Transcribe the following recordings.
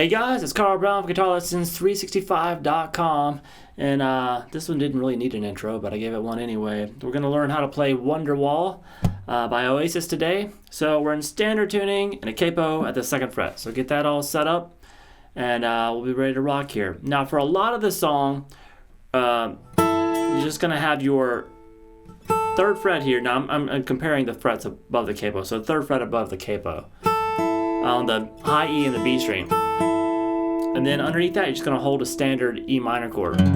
Hey guys, it's Carl Brown from GuitarLessons365.com, and this one didn't really need an intro, but I gave it one anyway. We're going to learn how to play Wonderwall by Oasis today. So we're in standard tuning and a capo at the 2nd fret. So get that all set up, and we'll be ready to rock here. Now for a lot of the song, you're just going to have your 3rd fret here. Now I'm comparing the frets above the capo, so 3rd fret above the capo on the high E and the B string. And then underneath that, you're just going to hold a standard E minor chord. And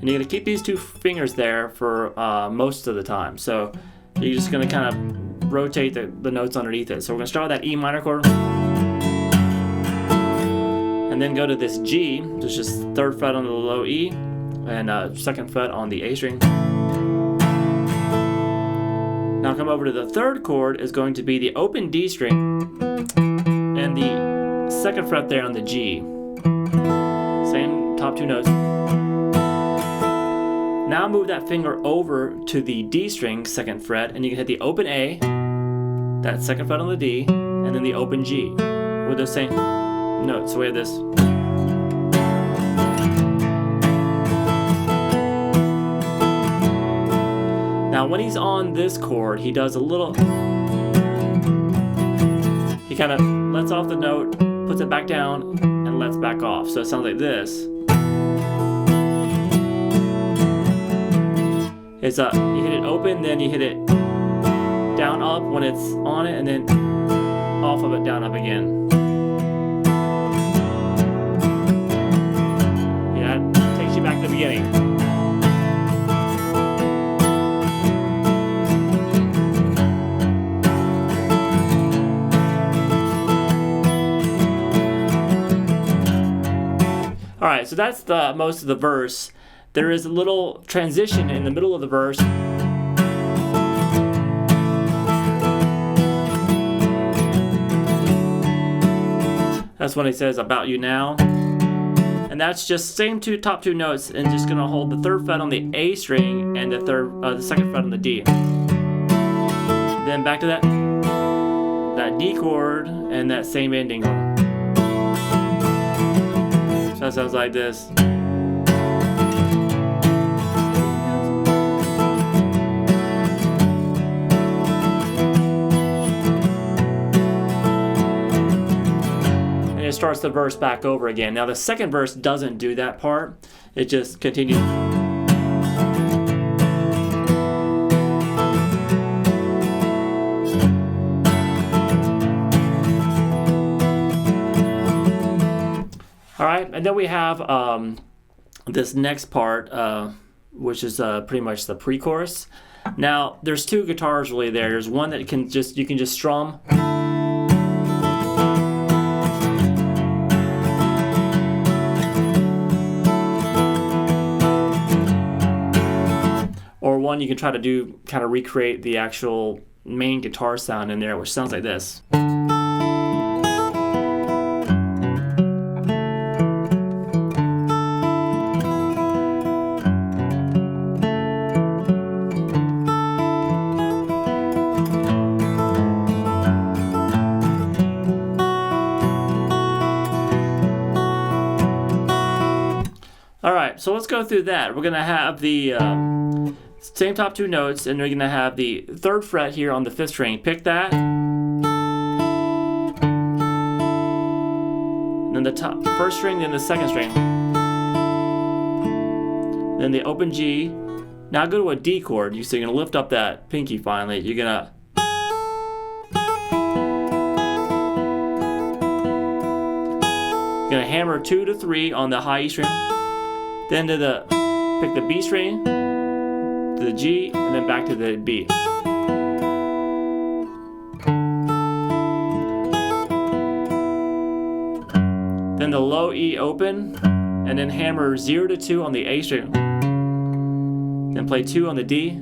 you're going to keep these 2 fingers there for most of the time. So you're just going to kind of rotate the notes underneath it. So we're going to start with that E minor chord. And then go to this G, which is just 3rd fret on the low E, and 2nd fret on the A string. Now come over to the 3rd chord is going to be the open D string and the 2nd fret there on the G. Same top 2 notes. Now move that finger over to the D string, 2nd fret, and you can hit the open A, that 2nd fret on the D, and then the open G with those same notes. So we have this. Now when he's on this chord, he does a little, he kind of lets off the note, puts it back down, and lets back off. So it sounds like this. It's you hit it open, then you hit it down up when it's on it, and then off of it, down up again. Yeah, that takes you back to the beginning. Alright, so that's the most of the verse. There is a little transition in the middle of the verse. That's when he says, "About you now." And that's just same top 2 notes, and just gonna hold the 3rd fret on the A string and the 2nd fret on the D. Then back to that D chord and that same ending. So that sounds like this. And it starts the verse back over again. Now the 2nd verse doesn't do that part. It just continues. Alright, and then we have this next part, which is pretty much the pre-chorus. Now, there's 2 guitars really there. There's one that you can just strum. Or one you can try to do, kind of recreate the actual main guitar sound in there, which sounds like this. Alright, so let's go through that. We're going to have the same top 2 notes, and we're going to have the 3rd fret here on the 5th string. Pick that. And then the 1st string, then the 2nd string. Then the open G. Now go to a D chord. So you're going to lift up that pinky finally. You're going to hammer 2 to 3 on the high E string. Then to pick the B string, to the G, and then back to the B. Then the low E open, and then hammer 0 to 2 on the A string. Then play 2 on the D.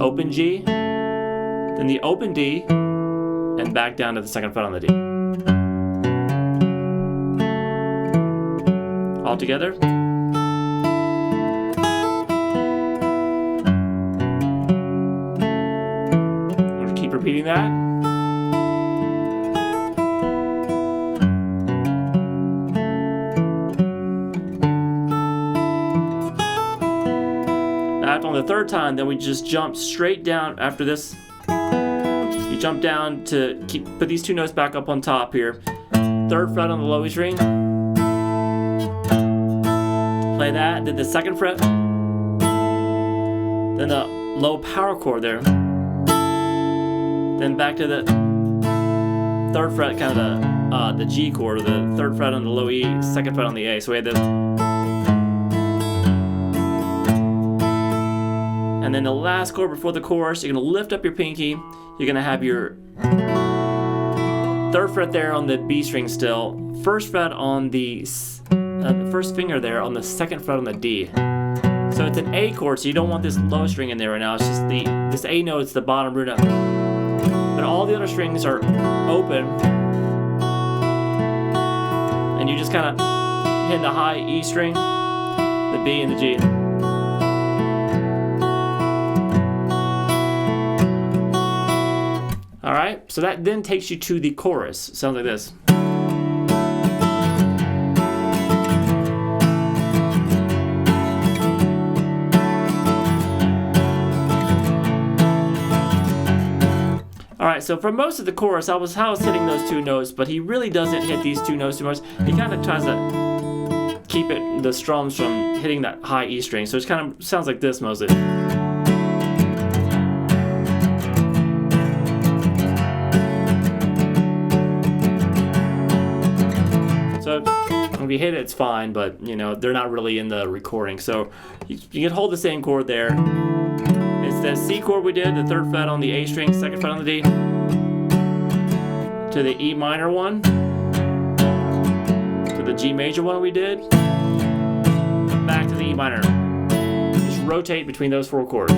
Open G, then the open D, and back down to the 2nd fret on the D. All together. We'll keep repeating repeating that. After on the third time, then we just jump straight down after this. You jump down to put these two notes back up on top here. Third fret on the low E string. Play that, then the second fret. Then the low power chord there. Then back to the third fret, kind of the G chord, or the third fret on the low E, second fret on the A. So we had this. And then the last chord before the chorus, you're going to lift up your pinky. You're going to have your third fret there on the B string still. First fret on the first finger there on the second fret on the D. So it's an A chord, so you don't want this low string in there right now. It's just this A note, it's the bottom root note. But all the other strings are open. And you just kind of hit the high E string, the B and the G. Alright, so that then takes you to the chorus. Sounds like this. Alright, so for most of the chorus, I was hitting those two notes, but he really doesn't hit these two notes too much. He kind of tries to keep the strums from hitting that high E string, so it kind of sounds like this mostly. So if you hit it, it's fine, but you know, they're not really in the recording. So you can hold the same chord there. It's the C chord we did, the third fret on the A string, second fret on the D, to the E minor one, to the G major one we did, back to the E minor. Just rotate between those four chords.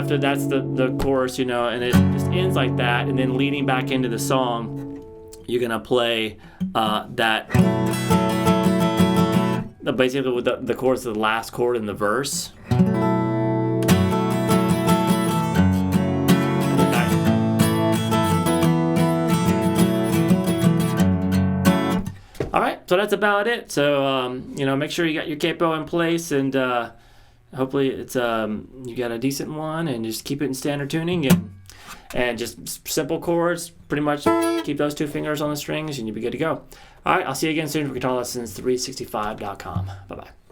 After that's the chorus, you know, and it just ends like that, and then leading back into the song, you're gonna play basically with the chorus of the last chord in the verse. All right, so that's about it. So you know, make sure you got your capo in place, and hopefully it's you got a decent one, and just keep it in standard tuning and just simple chords. Pretty much keep those two fingers on the strings and you'll be good to go. All right, I'll see you again soon for GuitarLessons365.com. Bye-bye.